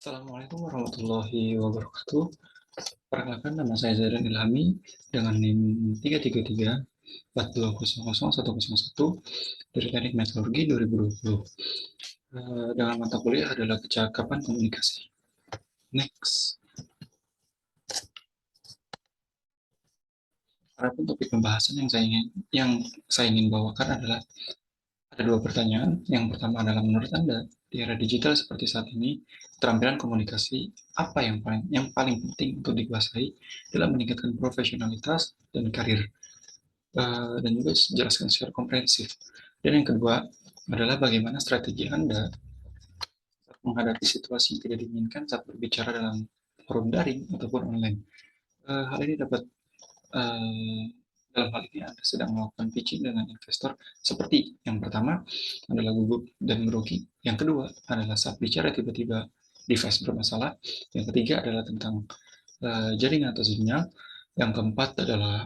Assalamualaikum warahmatullahi wabarakatuh. Perkenalkan, nama saya Zaidan Ilhami dengan NIM 33342000101 dari Teknik Meteorologi 2020. Dengan mata kuliah adalah kecakapan komunikasi. Next. Adapun topik pembahasan yang saya ingin bawakan adalah ada dua pertanyaan. Yang pertama adalah, menurut Anda di era digital seperti saat ini, keterampilan komunikasi apa yang paling penting untuk dikuasai dalam meningkatkan profesionalitas dan karir? Dan juga jelaskan secara komprehensif. Dan yang kedua adalah, bagaimana strategi Anda menghadapi situasi yang tidak diinginkan saat berbicara dalam forum daring ataupun online. Hal ini dapat dalam hal ini Anda sedang melakukan pitching dengan investor, seperti yang pertama adalah gugup dan merugi, yang kedua adalah saat bicara tiba-tiba device bermasalah, yang ketiga adalah tentang jaringan atau sinyal, yang keempat adalah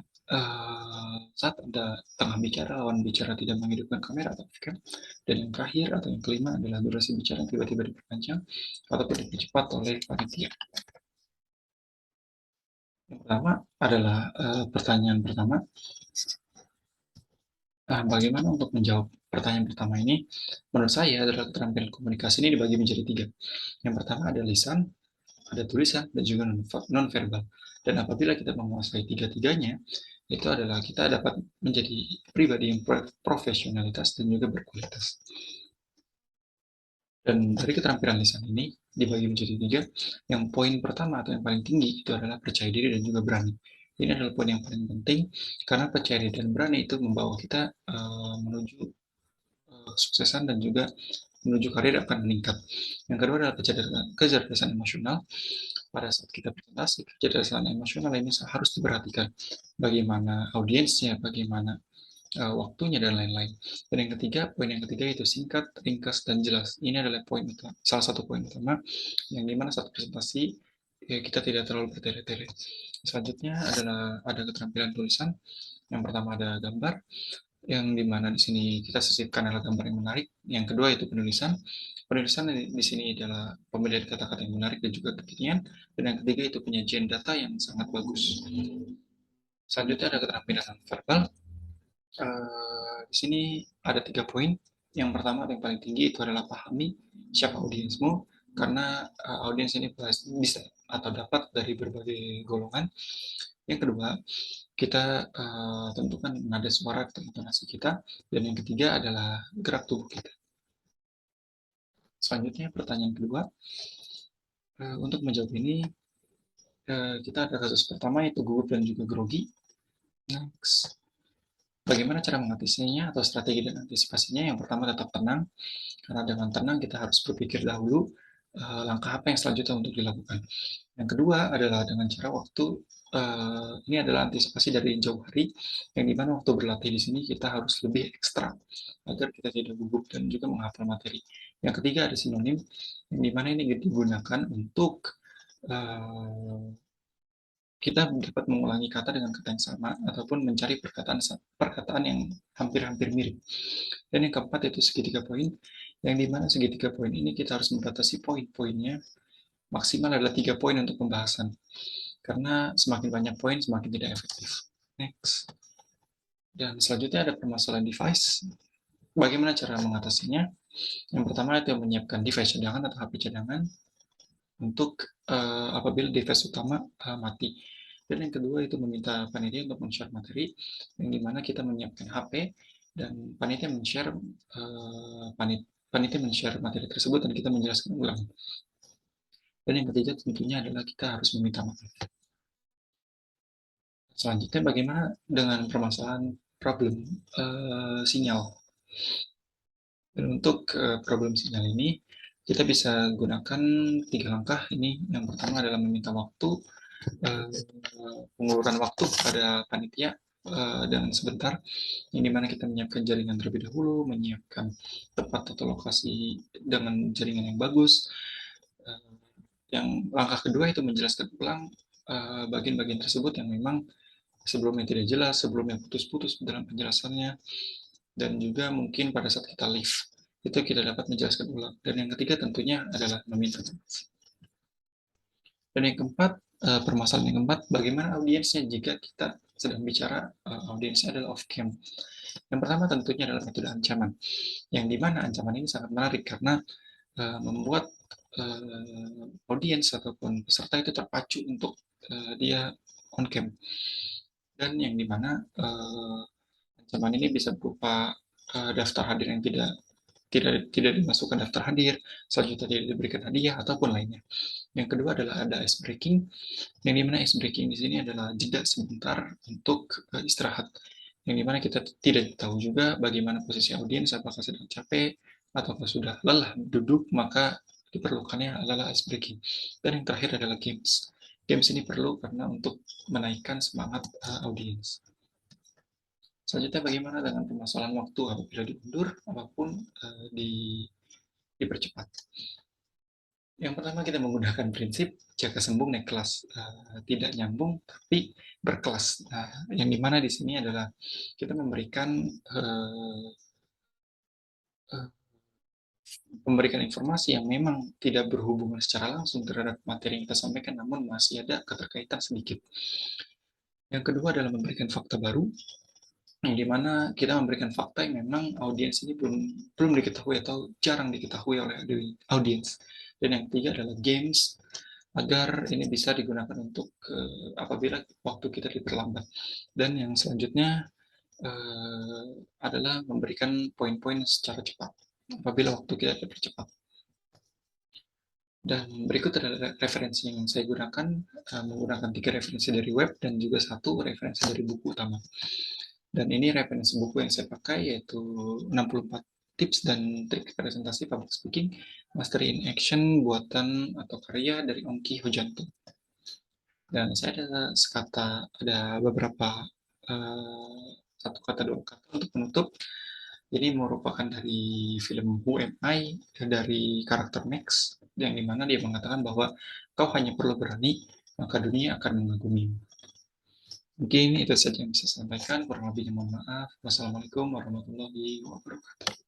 saat Anda tengah bicara, lawan bicara tidak menghidupkan kamera atau webcam, dan yang terakhir atau yang kelima adalah durasi bicara yang tiba-tiba diperpanjang ataupun dipercepat oleh panitia. Yang pertama adalah pertanyaan pertama. Bagaimana untuk menjawab pertanyaan pertama ini? Menurut saya adalah keterampilan komunikasi ini dibagi menjadi tiga. Yang pertama ada lisan, ada tulisan, dan juga non-verbal. Dan apabila kita menguasai tiga-tiganya, itu adalah kita dapat menjadi pribadi yang profesionalitas dan juga berkualitas. Dan dari keterampilan lisan ini dibagi menjadi tiga. Yang poin pertama atau yang paling tinggi itu adalah percaya diri dan juga berani. Ini adalah poin yang paling penting, karena percaya diri dan berani itu membawa kita menuju kesuksesan dan juga menuju karir akan meningkat. Yang kedua adalah kecerdasan emosional. Pada saat kita presentasi, kecerdasan emosional ini harus diperhatikan. Bagaimana audiensnya, bagaimana waktunya, dan lain-lain. Dan yang ketiga, poin yang ketiga itu singkat, ringkas, dan jelas. Ini adalah salah satu poin utama yang dimana saat presentasi kita tidak terlalu bertele-tele. Selanjutnya adalah ada keterampilan tulisan. Yang pertama ada gambar, yang dimana di sini kita sisipkan adalah gambar yang menarik. Yang kedua itu penulisan. Penulisan di sini adalah pemilihan kata-kata yang menarik dan juga kekinian. Dan yang ketiga itu penyajian data yang sangat bagus. Selanjutnya ada keterampilan verbal. Di sini ada 3 poin. Yang pertama yang paling tinggi itu adalah pahami siapa audiensmu, karena audiens ini bisa atau dapat dari berbagai golongan. Yang kedua, kita tentukan nada suara atau intonasi kita, dan yang ketiga adalah gerak tubuh kita. Selanjutnya pertanyaan kedua, untuk menjawab ini kita ada kasus pertama yaitu gugup dan juga grogi. Next. Bagaimana cara mengatasinya atau strategi dan antisipasinya? Yang pertama, tetap tenang, karena dengan tenang kita harus berpikir dahulu langkah apa yang selanjutnya untuk dilakukan. Yang kedua adalah dengan cara waktu. Ini adalah antisipasi dari jauh hari, yang dimana waktu berlatih di sini kita harus lebih ekstra agar kita tidak gugup dan juga menghafal materi. Yang ketiga ada sinonim, yang dimana ini digunakan untuk kita dapat mengulangi kata dengan kata yang sama ataupun mencari perkataan yang hampir-hampir mirip. Dan yang keempat itu segitiga poin, yang dimana segitiga poin ini kita harus membatasi poin-poinnya maksimal adalah 3 poin untuk pembahasan, karena semakin banyak poin semakin tidak efektif. Next. Dan selanjutnya ada permasalahan device. Bagaimana cara mengatasinya? Yang pertama itu menyiapkan device cadangan atau HP cadangan untuk apabila device utama mati. Dan yang kedua itu meminta panitia untuk men-share materi, yang dimana kita menyiapkan HP dan panitia men-share materi tersebut dan kita menjelaskan ulang. Dan yang ketiga tentunya adalah kita harus meminta maaf. Selanjutnya bagaimana dengan permasalahan problem sinyal. Dan untuk problem sinyal ini kita bisa gunakan 3 langkah ini. Yang pertama adalah meminta waktu, penguluran waktu pada panitia dan sebentar, yang dimana kita menyiapkan jaringan terlebih dahulu, menyiapkan tempat atau lokasi dengan jaringan yang bagus. Yang langkah kedua itu menjelaskan ulang bagian-bagian tersebut yang memang sebelumnya tidak jelas, sebelumnya putus-putus dalam penjelasannya, dan juga mungkin pada saat kita live itu kita dapat menjelaskan ulang. Dan yang ketiga tentunya adalah meminta maaf. Dan yang keempat, permasalahan yang keempat, bagaimana audiensnya jika kita sedang bicara audiensnya adalah off cam. Yang pertama tentunya adalah metode ancaman, yang dimana ancaman ini sangat menarik karena membuat audiens ataupun peserta itu terpacu untuk dia on cam, dan yang dimana ancaman ini bisa berupa daftar hadir yang tidak dimasukkan daftar hadir, selanjutnya tidak diberikan hadiah ataupun lainnya. Yang kedua adalah ada ice breaking, yang dimana ice breaking di sini adalah jeda sebentar untuk istirahat, yang dimana kita tidak tahu juga bagaimana posisi audiens, apakah sedang capek ataukah sudah lelah duduk, maka diperlukannya adalah ice breaking. Dan yang terakhir adalah games. Games ini perlu karena untuk menaikkan semangat audiens. Selanjutnya bagaimana dengan permasalahan waktu apabila diundur ataupun dipercepat. Yang pertama kita menggunakan prinsip jaga sembung naik kelas, tidak nyambung tapi berkelas. Nah, yang dimana di sini adalah kita memberikan informasi yang memang tidak berhubungan secara langsung terhadap materi yang kita sampaikan, namun masih ada keterkaitan sedikit. Yang kedua adalah memberikan fakta baru, yang dimana kita memberikan fakta yang memang audiens ini belum diketahui atau jarang diketahui oleh audiens. Dan yang ketiga adalah games, agar ini bisa digunakan untuk apabila waktu kita diperlambat. Dan yang selanjutnya adalah memberikan poin-poin secara cepat apabila waktu kita dipercepat. Dan berikut adalah referensi yang saya gunakan, menggunakan 3 referensi dari web dan juga 1 referensi dari buku utama. Dan ini referensi buku yang saya pakai yaitu 64 tips dan trik presentasi public speaking, Mastery in Action, buatan atau karya dari Ongki Hojanto. Dan saya ada beberapa satu kata dua kata untuk menutup. Ini merupakan dari film Who Am I dari karakter Max, yang dimana dia mengatakan bahwa kau hanya perlu berani, maka dunia akan mengagumimu. Mungkin itu saja yang bisa saya sampaikan, kurang lebihnya mohon maaf. Wassalamualaikum warahmatullahi wabarakatuh.